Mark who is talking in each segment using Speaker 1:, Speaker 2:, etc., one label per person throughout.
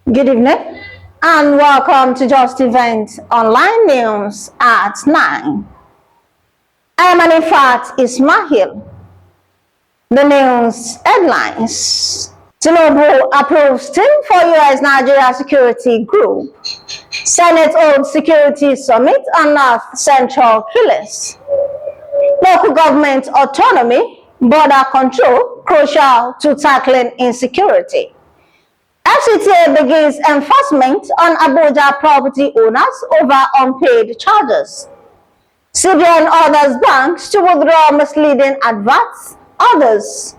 Speaker 1: Good evening and welcome to Justeventoneline News at 9. I am Anifat Ismail. The news headlines. Tinubu approves team for US-Nigeria Security Group. Senate holds Security Summit on North Central killings. Local government autonomy, border control, crucial to tackling insecurity. FCTA begins enforcement on Abuja property owners over unpaid charges. CBN orders banks to withdraw misleading adverts. Others.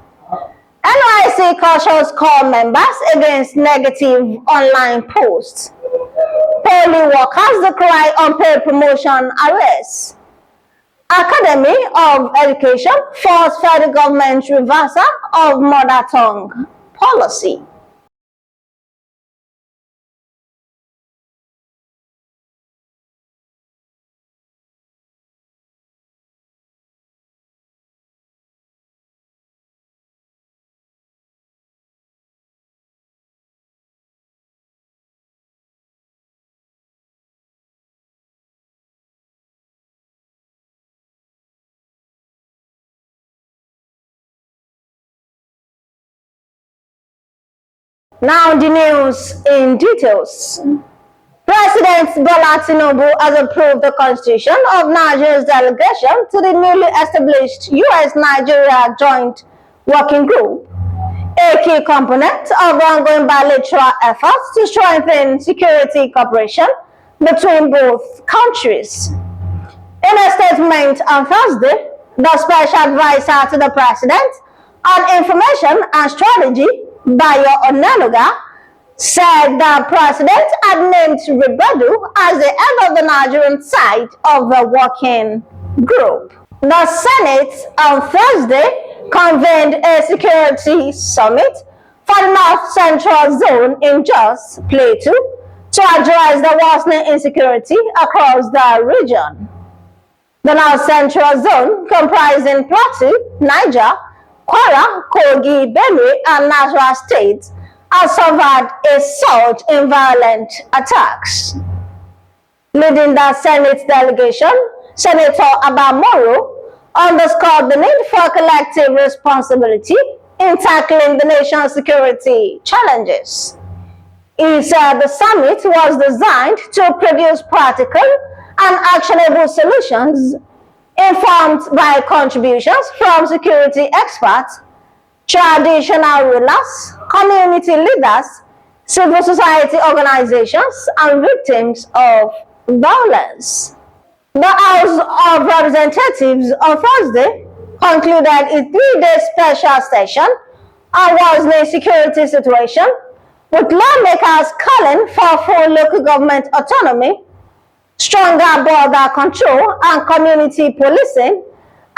Speaker 1: NYSC cautions call members against negative online posts. Poly workers decry unpaid promotion arrears. Academy of Education force federal government reversal of mother tongue policy. Now the news in details. President Bola Tinubu has approved the constitution of Nigeria's delegation to the newly established US-Nigeria Joint Working Group, a key component of ongoing bilateral efforts to strengthen security cooperation between both countries. In a statement on Thursday, the Special Advisor to the President on Information and Strategy, Bayo Onanuga, said the President had named Ribadu as the head of the Nigerian side of the working group. The Senate on Thursday convened a security summit for the North Central Zone in Jos Plateau to address the worsening insecurity across the region. The North Central Zone, comprising Plateau, Niger, Kwara, Kogi, Benue, and Nasarawa states, has suffered a surge in violent attacks. Leading the Senate delegation, Senator Abamoro underscored the need for collective responsibility in tackling the nation's security challenges. He said the summit was designed to produce practical and actionable solutions informed by contributions from security experts, traditional rulers, community leaders, civil society organizations, and victims of violence. The House of Representatives on Thursday concluded its three-day special session on worsening security situation, with lawmakers calling for full local government autonomy, stronger border control and community policing,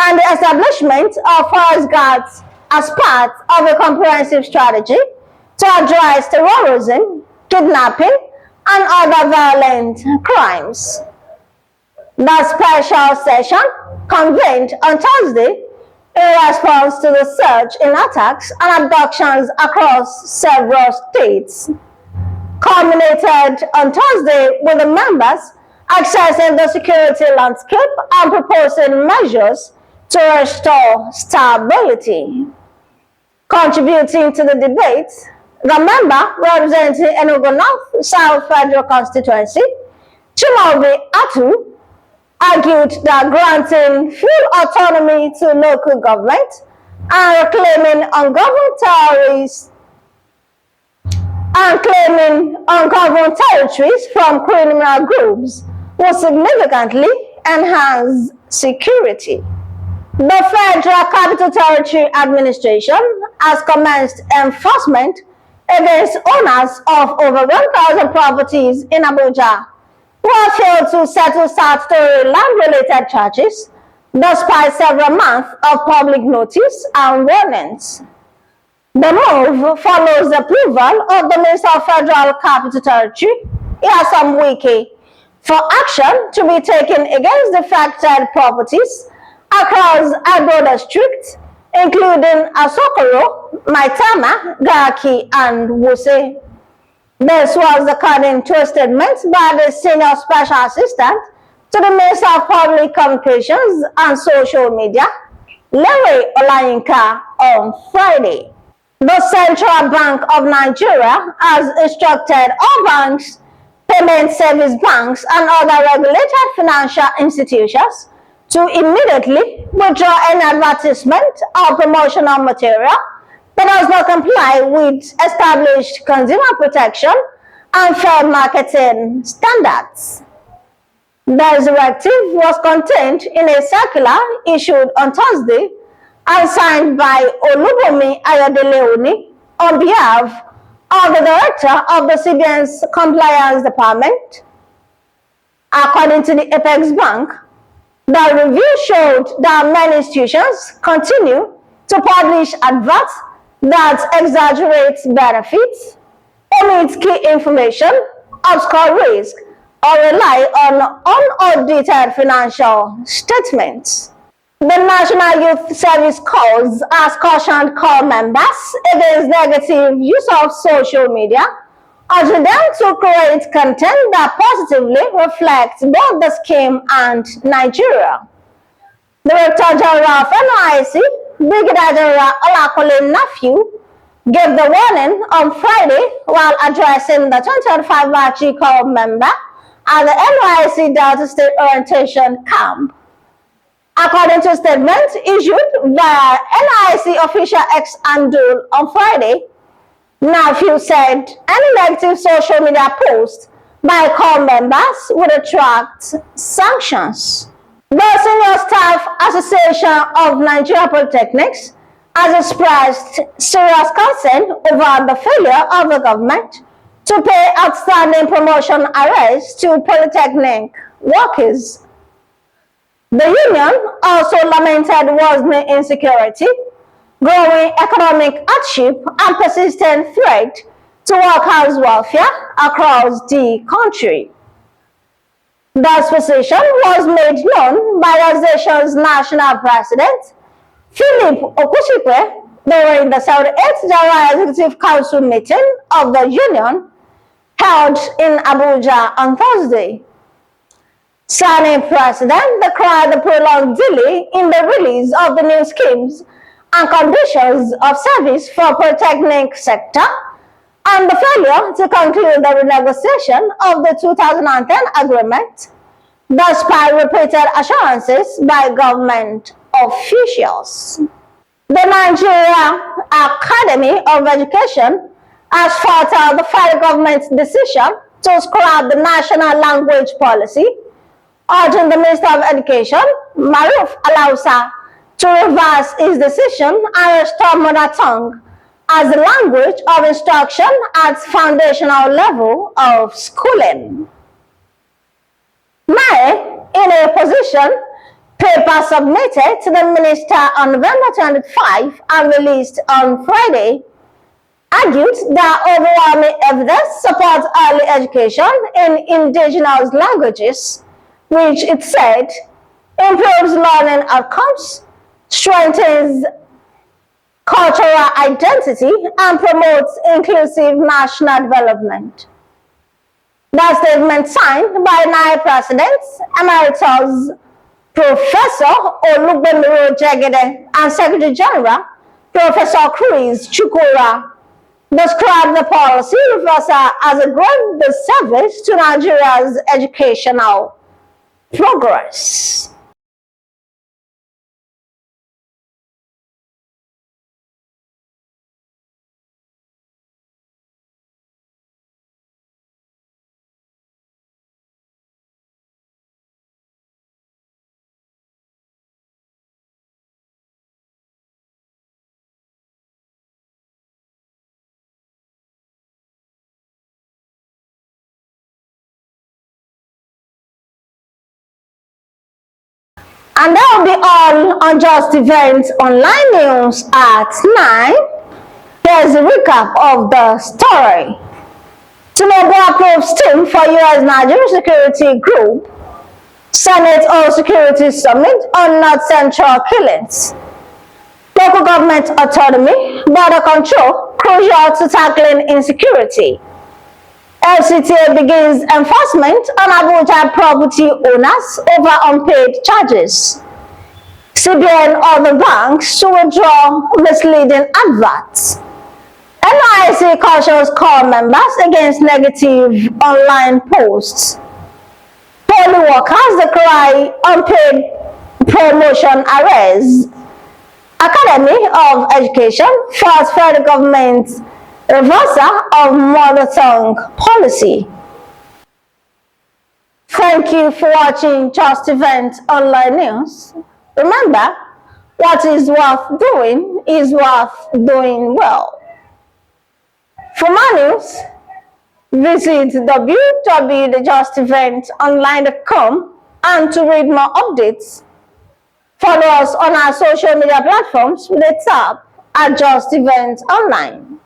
Speaker 1: and the establishment of forest guards as part of a comprehensive strategy to address terrorism, kidnapping, and other violent crimes. The special session convened on Thursday in response to the surge in attacks and abductions across several states, culminated on Thursday with the members accessing the security landscape and proposing measures to restore stability. Contributing to the debate, the member representing Enugu North South Federal Constituency, Chimaobi Atu, argued that granting full autonomy to local government and reclaiming ungoverned territories and claiming ungoverned territories from criminal groups will significantly enhance security. The Federal Capital Territory Administration has commenced enforcement against owners of over 1,000 properties in Abuja who have failed to settle statutory land-related charges despite several months of public notice and warnings. The move follows the approval of the Minister of Federal Capital Territory, Iyasom Wike, for action to be taken against the affected properties across Agbo District, including Asokoro, Maitama, Garki, and Wuse. This was according to a statement by the Senior Special Assistant to the Minister of Public Communications and Social Media, Larry Olayinka, on Friday. The Central Bank of Nigeria has instructed all banks, payment service banks, and other regulated financial institutions to immediately withdraw any advertisement or promotional material that does not comply with established consumer protection and fair marketing standards. The directive was contained in a circular issued on Thursday and signed by Olubomi Ayodele on behalf of the Director of the CBN's Compliance Department. According to the Apex Bank, the review showed that many institutions continue to publish adverts that exaggerate benefits, omit key information, obscure risk, or rely on unaudited financial statements. The National Youth Service Corps has cautioned corps members against negative use of social media, urging them to create content that positively reflects both the scheme and Nigeria. Director General of NYSC, Brigadier General Olakole Nephew, gave the warning on Friday while addressing the 2025 batch corps member at the NYSC Delta State Orientation Camp. According to a statement issued via NYSC official X handle on Friday, Nephew said any negative social media post by corps members would attract sanctions. The Senior Staff Association of Nigeria Polytechnics has expressed serious concern over the failure of the government to pay outstanding promotion arrears to polytechnic workers. The union also lamented worsening insecurity, growing economic hardship, and persistent threat to workers' welfare across the country. This position was made known by the organization's national president, Philip Okuchikwe, during the 78th General Executive Council meeting of the union held in Abuja on Thursday. Senate President decried the prolonged delay in the release of the new schemes and conditions of service for polytechnic sector and the failure to conclude the renegotiation of the 2010 agreement, despite repeated assurances by government officials. The Nigeria Academy of Education has fought out the federal government's decision to scrap the national language policy, urging the Minister of Education, Maruf Alausa, to reverse his decision and restore mother tongue as the language of instruction at foundational level of schooling. Now, in a position paper submitted to the minister on November 25 and released on Friday, argued that overwhelming evidence supports early education in indigenous languages, which it said improves learning outcomes, strengthens cultural identity, and promotes inclusive national development. That statement signed by NIA President Emeritus Professor Olugbemiro Jegede and Secretary General Professor Chris Chukwura described the policy reversal as a grave disservice to Nigeria's educational progress. And that will be all on Justeventoneline news at 9. Here's a recap of the story. Tinubu approves team for U.S. Nigeria Security Group. Senate All Security Summit on North Central killings. Local government autonomy, border control, crucial to tackling insecurity. FCTA begins enforcement on Abuja property owners over unpaid charges. CBN ordered banks to withdraw misleading adverts. NYSC cautions core members against negative online posts. Poly workers decry unpaid promotion arrears. Academy of Education fights federal government reversal of mother tongue policy. Thank you for watching Justeventoneline News. Remember, what is worth doing is worth doing well. For more news, visit www.justeventoneline.com, and to read more updates, follow us on our social media platforms with a tab at Justeventoneline.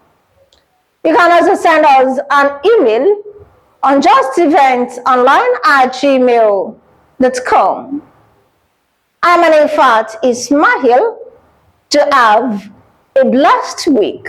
Speaker 1: You can also send us an email on justeventoneline@gmail.com. I'm Anifat Ismail. To have a blessed week.